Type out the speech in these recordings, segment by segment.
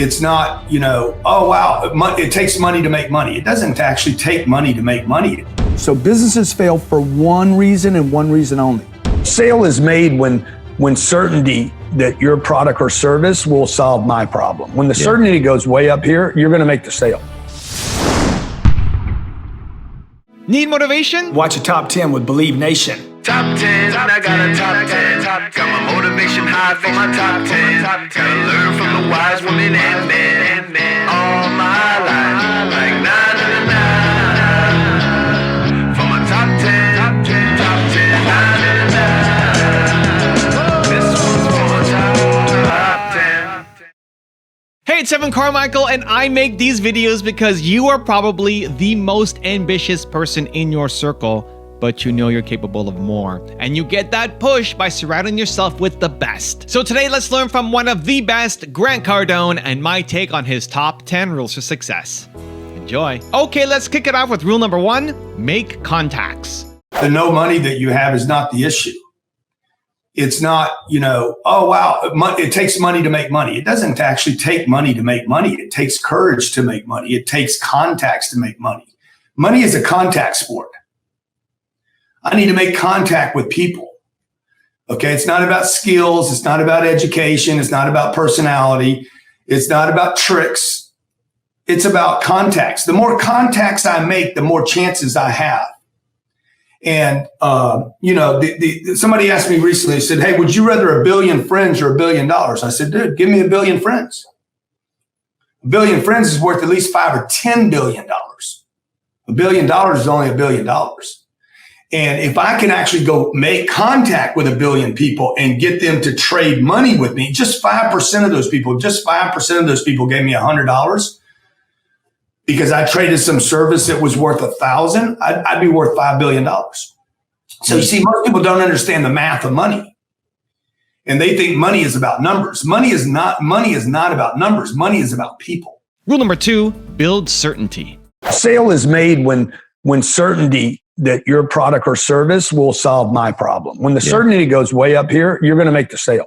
It's not, oh, wow, it takes money to make money. It doesn't actually take money to make money. So businesses fail for one reason and one reason only. Sale is made when certainty that your product or service will solve my problem. When the certainty goes way up here, you're going to make the sale. Need motivation? Watch a top 10 with Believe Nation. Top 10, I got a top 10. Got my motivation high for my top 10. Gotta learn from the wise women and men. All my life, like 9 to 9. For my top 10, top 10, 9 to 9. This one's for my top 10. Hey, it's Evan Carmichael, and I make these videos because you are probably the most ambitious person in your circle, but you know you're capable of more. And you get that push by surrounding yourself with the best. So today, let's learn from one of the best, Grant Cardone, and my take on his top 10 rules for success. Enjoy. Okay, let's kick it off with rule number 1, make contacts. The no money that you have is not the issue. It's not, oh, wow, it takes money to make money. It doesn't actually take money to make money. It takes courage to make money. It takes contacts to make money. Money is a contact sport. I need to make contact with people. Okay, it's not about skills. It's not about education. It's not about personality. It's not about tricks. It's about contacts. The more contacts I make, the more chances I have. And, somebody asked me recently, said, hey, would you rather 1 billion friends or $1 billion? I said, dude, give me 1 billion friends. 1 billion friends is worth at least $5 or $10 billion. $1 billion is only $1 billion. And if I can actually go make contact with 1 billion people and get them to trade money with me, just 5% of those people gave me $100 because I traded some service that was worth 1,000, I'd be worth $5 billion. So you see, most people don't understand the math of money. And they think money is about numbers. Money is not about numbers. Money is about people. Rule number 2, build certainty. Sale is made when certainty that your product or service will solve my problem. When the certainty goes way up here, you're going to make the sale.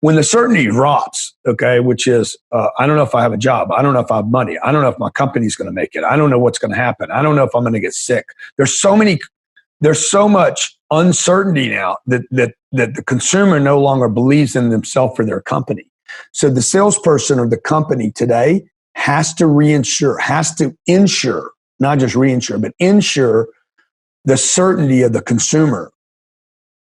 When the certainty drops, okay, which is, I don't know if I have a job. I don't know if I have money. I don't know if my company's going to make it. I don't know what's going to happen. I don't know if I'm going to get sick. There's so much uncertainty now that the consumer no longer believes in themselves or their company. So the salesperson or the company today has to ensure, not just reinsure, but ensure the certainty of the consumer.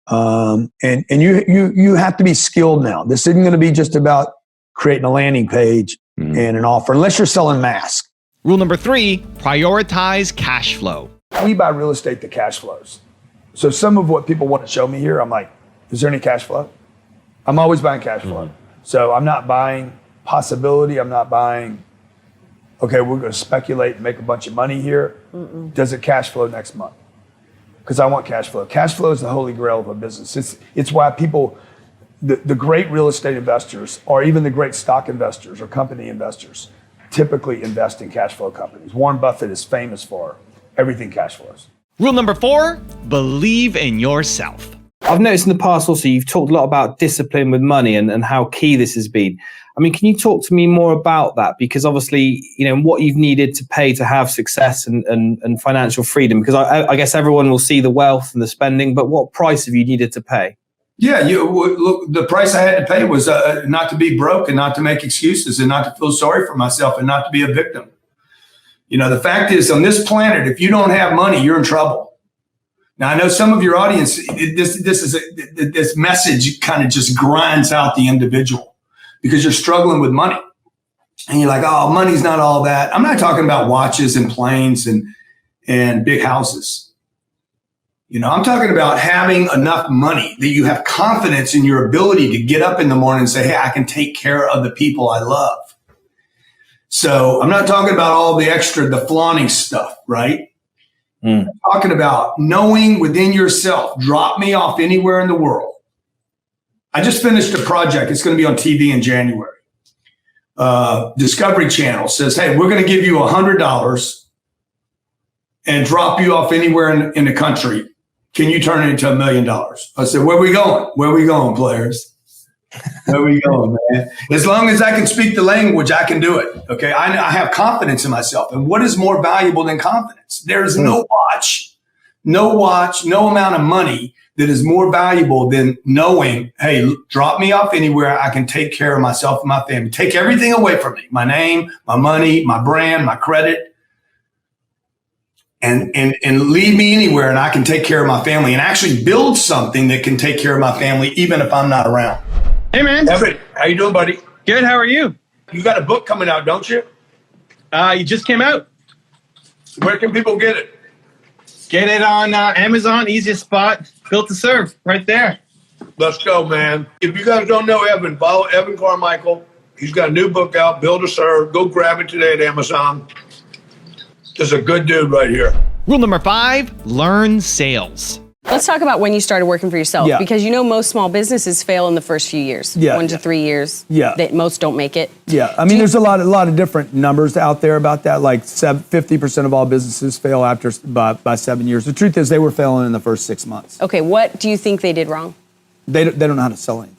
And you have to be skilled now. This isn't going to be just about creating a landing page and an offer, unless you're selling masks. Rule number 3, prioritize cash flow. We buy real estate that cash flows. So some of what people want to show me here, I'm like, is there any cash flow? I'm always buying cash flow. So I'm not buying possibility. I'm not buying, okay, we're going to speculate and make a bunch of money here. Does it cash flow next month? Because I want cash flow. Cash flow is the holy grail of a business. It's why people, the great real estate investors, or even the great stock investors or company investors, typically invest in cash flow companies. Warren Buffett is famous for everything cash flows. Rule number 4, believe in yourself. I've noticed in the past also you've talked a lot about discipline with money and how key this has been. I mean, can you talk to me more about that? Because obviously, what you've needed to pay to have success and financial freedom, because I guess everyone will see the wealth and the spending, but what price have you needed to pay? Yeah, look, the price I had to pay was not to be broke and not to make excuses and not to feel sorry for myself and not to be a victim. The fact is, on this planet, if you don't have money, you're in trouble. Now, I know some of your audience, this message kind of just grinds out the individual because you're struggling with money. And you're like, oh, money's not all that. I'm not talking about watches and planes and big houses. I'm talking about having enough money that you have confidence in your ability to get up in the morning and say, hey, I can take care of the people I love. So I'm not talking about all the flaunting stuff, right? I'm talking about knowing within yourself, drop me off anywhere in the world. I just finished a project. It's going to be on TV in January. Discovery Channel says, hey, we're going to give you $100 and drop you off anywhere in the country. Can you turn it into $1 million? I said, where are we going? Where are we going, players? There we go, man. As long as I can speak the language, I can do it. Okay. I have confidence in myself. And what is more valuable than confidence? There's no watch, no amount of money that is more valuable than knowing, hey, drop me off anywhere. I can take care of myself and my family. Take everything away from me, my name, my money, my brand, my credit, and leave me anywhere, and I can take care of my family and actually build something that can take care of my family even if I'm not around. Hey, man. Everett, how you doing, buddy? Good. How are you? You got a book coming out, don't you? You just came out. Where can people get it? Get it on Amazon. Easiest spot. Built to serve. Right there. Let's go, man. If you guys don't know Evan, follow Evan Carmichael. He's got a new book out, Build to Serve. Go grab it today at Amazon. Just a good dude right here. Rule number 5, learn sales. Let's talk about when you started working for yourself, Yeah. because you know most small businesses fail in the first few years, Yeah, 1 to 3 years. Yeah. That most don't make it. Yeah, I mean, there's a lot of different numbers out there about that. Like 50% of all businesses fail after by 7 years. The truth is, they were failing in the first 6 months. Okay, what do you think they did wrong? They don't know how to sell anything.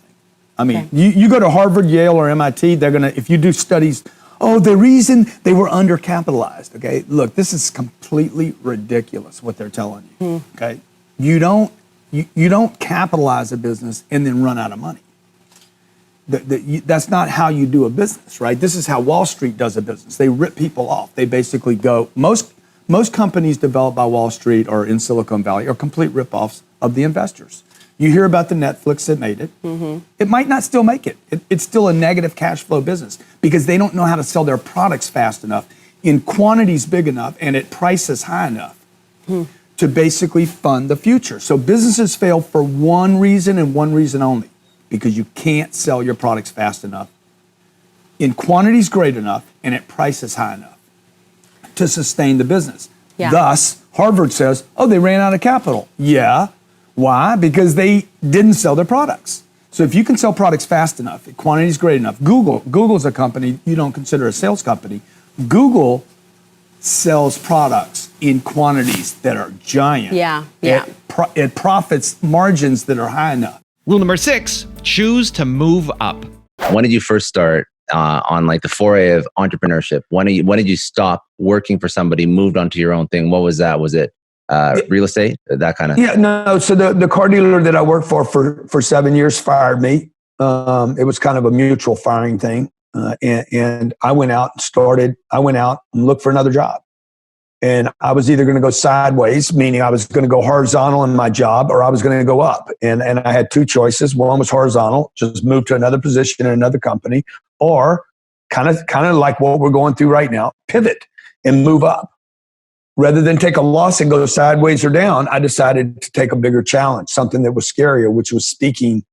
I mean, Okay. you go to Harvard, Yale, or MIT, they're gonna, if you do studies, the reason they were undercapitalized. Okay, look, this is completely ridiculous what they're telling you. Okay, you don't capitalize a business and then run out of money. That's not how you do a business, right? This is how Wall Street does a business. They rip people off. They basically go, most companies developed by Wall Street or in Silicon Valley are complete rip-offs of the investors. You hear about the Netflix that made it. It might not still make it. It's still a negative cash flow business because they don't know how to sell their products fast enough, in quantities big enough, and at prices high enough to basically fund the future. So businesses fail for one reason and one reason only, because you can't sell your products fast enough, in quantities great enough, and at prices high enough to sustain the business. Yeah. Thus, Harvard says, they ran out of capital. Yeah. Why? Because they didn't sell their products. So if you can sell products fast enough, at quantities great enough, Google's a company you don't consider a sales company. Google sells products in quantities that are giant. Yeah. At profits margins that are high enough. Rule number 6, choose to move up. When did you first start on like the foray of entrepreneurship? When did you stop working for somebody, moved onto your own thing? What was that? Was it real estate? That kind of? Yeah, no. So the car dealer that I worked for 7 years fired me. It was kind of a mutual firing thing. And I went out and looked for another job. And I was either going to go sideways, meaning I was going to go horizontal in my job, or I was going to go up. And I had two choices. One was horizontal, just move to another position in another company, or kind of like what we're going through right now, pivot and move up. Rather than take a loss and go sideways or down, I decided to take a bigger challenge, something that was scarier, which was speaking,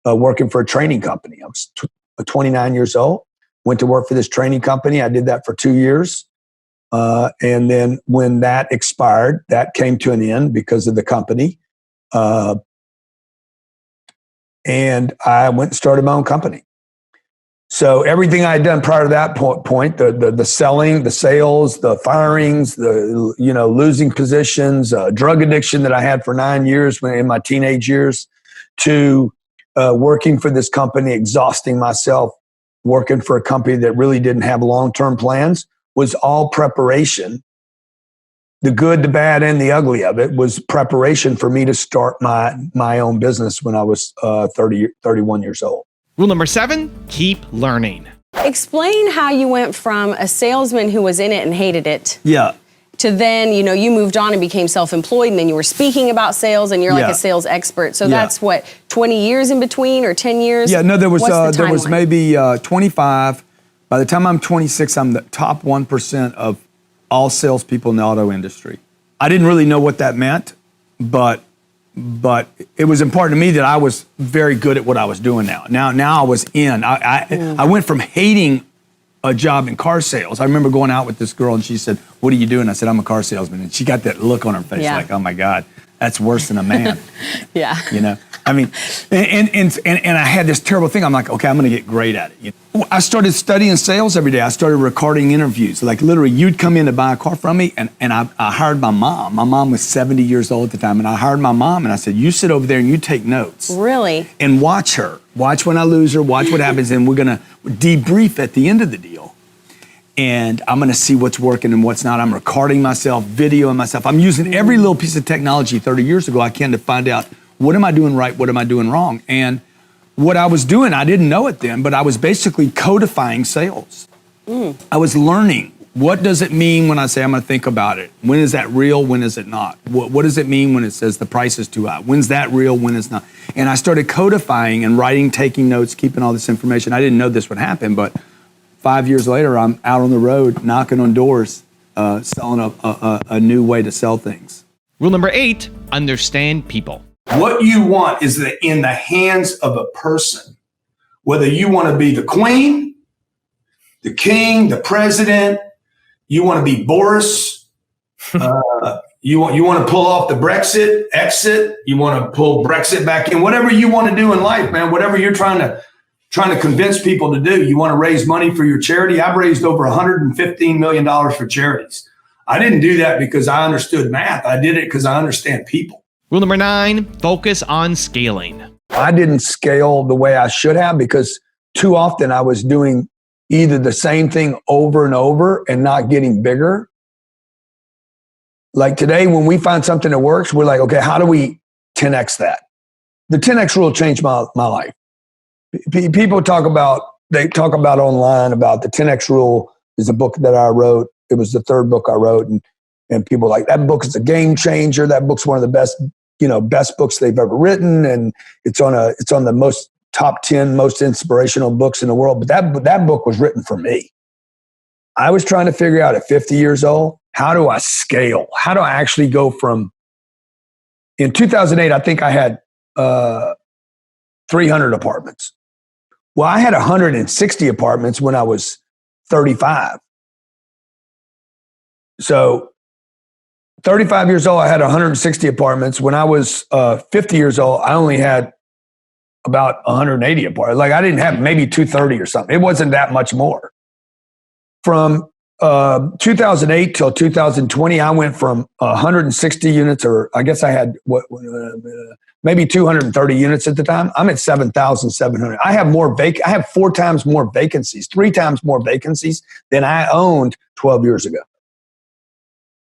working for a training company. I was 29 years old, went to work for this training company. I did that for 2 years. And then when that expired, that came to an end because of the company. And I went and started my own company. So everything I had done prior to that point, the selling, the sales, the firings, the losing positions, drug addiction that I had for 9 years in my teenage years, to working for this company, exhausting myself, working for a company that really didn't have long-term plans, was all preparation. The good, the bad, and the ugly of it was preparation for me to start my own business when I was 31 years old. Rule number 7, keep learning. Explain how you went from a salesman who was in it and hated it Yeah. to then, you moved on and became self-employed, and then you were speaking about sales and you're like Yeah. a sales expert. So Yeah. that's what, 20 years in between or 10 years? Yeah, no, there was What's the timeline? maybe 25. By the time I'm 26, I'm the top 1% of all salespeople in the auto industry. I didn't really know what that meant, but it was important to me that I was very good at what I was doing now. Now I was in. I went from hating a job in car sales. I remember going out with this girl and she said, "What are you doing?" I said, "I'm a car salesman." And she got that look on her face Yeah. like, "Oh my God, that's worse than a man." Yeah. I mean, and I had this terrible thing. I'm like, okay, I'm going to get great at it. I started studying sales every day. I started recording interviews. Like literally, you'd come in to buy a car from me, and I hired my mom. My mom was 70 years old at the time, and I hired my mom, and I said, you sit over there and you take notes. Really? And watch her. Watch when I lose her. Watch what happens, and we're going to debrief at the end of the deal. And I'm going to see what's working and what's not. I'm recording myself, videoing myself. I'm using every little piece of technology 30 years ago I can to find out what am I doing right, what am I doing wrong. And what I was doing, I didn't know it then, but I was basically codifying sales. I was learning, what does it mean when I say I'm going to think about it? When is that real? When is it not? What does it mean when it says the price is too high? When's that real? When is not? And I started codifying and writing, taking notes, keeping all this information. I didn't know this would happen, but 5 years later, I'm out on the road, knocking on doors, selling a new way to sell things. Rule number 8, understand people. What you want is in the hands of a person. Whether you want to be the queen, the king, the president, you want to be Boris, you want to pull off the Brexit exit, you want to pull Brexit back in, whatever you want to do in life, man, whatever you're trying to convince people to do. You want to raise money for your charity? I've raised over $115 million for charities. I didn't do that because I understood math. I did it because I understand people. Rule number 9, focus on scaling. I didn't scale the way I should have because too often I was doing either the same thing over and over and not getting bigger. Like today, when we find something that works, we're like, okay, how do we 10X that? The 10X rule changed my life. People talk about online about the 10X rule is a book that I wrote. It was the third book I wrote. And people are like, that book is a game changer. That book's one of the best books they've ever written. And it's on the most top 10 most inspirational books in the world. But that book was written for me. I was trying to figure out at 50 years old, how do I scale? How do I actually go from, in 2008, I think I had 300 apartments. Well, I had 160 apartments when I was 35. So 35 years old, I had 160 apartments. When I was 50 years old, I only had about 180 apartments. Like I didn't have maybe 230 or something. It wasn't that much more. From 2008 till 2020, I went from 160 units, or I guess I had maybe 230 units at the time. I'm at 7,700. I have 4 times more vacancies, 3 times more vacancies than I owned 12 years ago.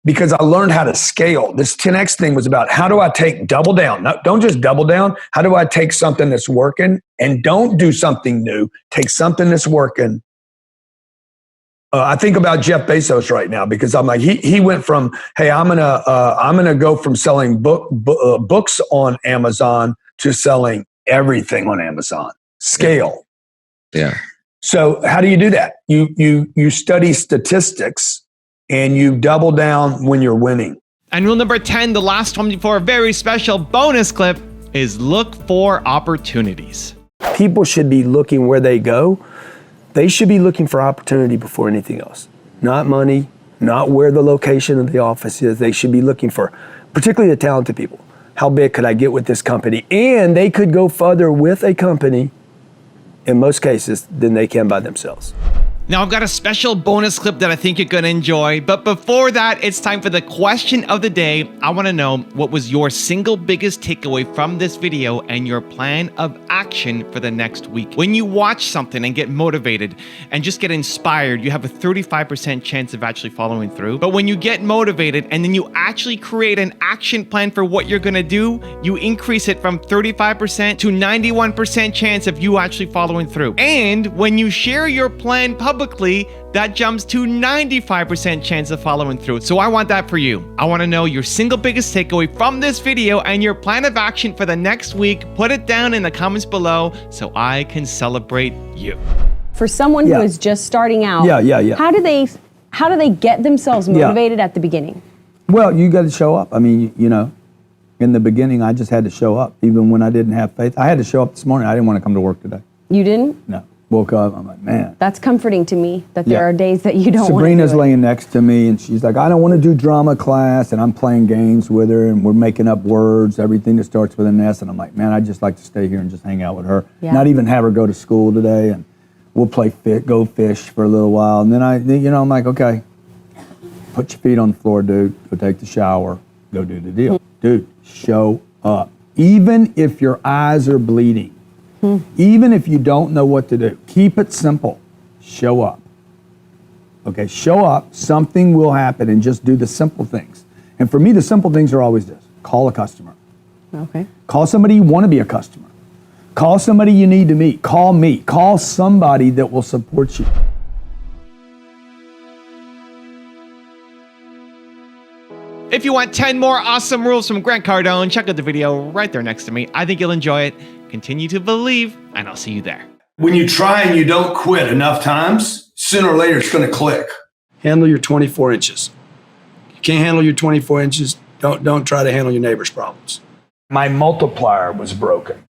Because I learned how to scale. This 10X thing was about how do I double down? No, don't just double down. How do I take something that's working and don't do something new? Take something that's working. I think about Jeff Bezos right now because I'm like, he went from, hey, I'm gonna go from selling books on Amazon to selling everything on Amazon. Scale. Yeah. So how do you do that? You study statistics and you double down when you're winning. And rule number 10, the last one before a very special bonus clip, is look for opportunities. People should be looking where they go. They should be looking for opportunity before anything else. Not money, not where the location of the office is. They should be looking for, particularly the talented people. How big could I get with this company? And they could go further with a company, in most cases, than they can by themselves. Now I've got a special bonus clip that I think you're gonna enjoy, but before that, it's time for the question of the day. I wanna know, what was your single biggest takeaway from this video and your plan of action for the next week? When you watch something and get motivated and just get inspired, you have a 35% chance of actually following through. But when you get motivated and then you actually create an action plan for what you're gonna do, you increase it from 35% to 91% chance of you actually following through. And when you share your plan publicly, that jumps to 95% chance of following through. So I want that for you. I want to know your single biggest takeaway from this video and your plan of action for the next week. Put it down in the comments below so I can celebrate you. For someone who is just starting out, how do they get themselves motivated at the beginning? Well, you got to show up. I mean, in the beginning, I just had to show up, even when I didn't have faith. I had to show up this morning. I didn't want to come to work today. You didn't? No. woke up. I'm like, man. That's comforting to me that there are days that you don't Sabrina's want to do it. laying next to me, and she's like, I don't want to do drama class, and I'm playing games with her, and we're making up words, everything that starts with an S, and I'm like, man, I'd just like to stay here and just hang out with her. Yeah. Not even have her go to school today, and we'll go fish for a little while, and then I'm like, okay, put your feet on the floor, dude, go take the shower, go do the deal. Dude, show up. Even if your eyes are bleeding, even if you don't know what to do, keep it simple. Show up. Okay, show up, something will happen, and just do the simple things. And for me, the simple things are always this. Call a customer. Okay. Call somebody you want to be a customer. Call somebody you need to meet. Call me. Call somebody that will support you. If you want 10 more awesome rules from Grant Cardone, check out the video right there next to me. I think you'll enjoy it. Continue to believe, and I'll see you there. When you try and you don't quit enough times, sooner or later it's going to click. Handle your 24 inches. You can't handle your 24 inches, don't try to handle your neighbor's problems. My multiplier was broken.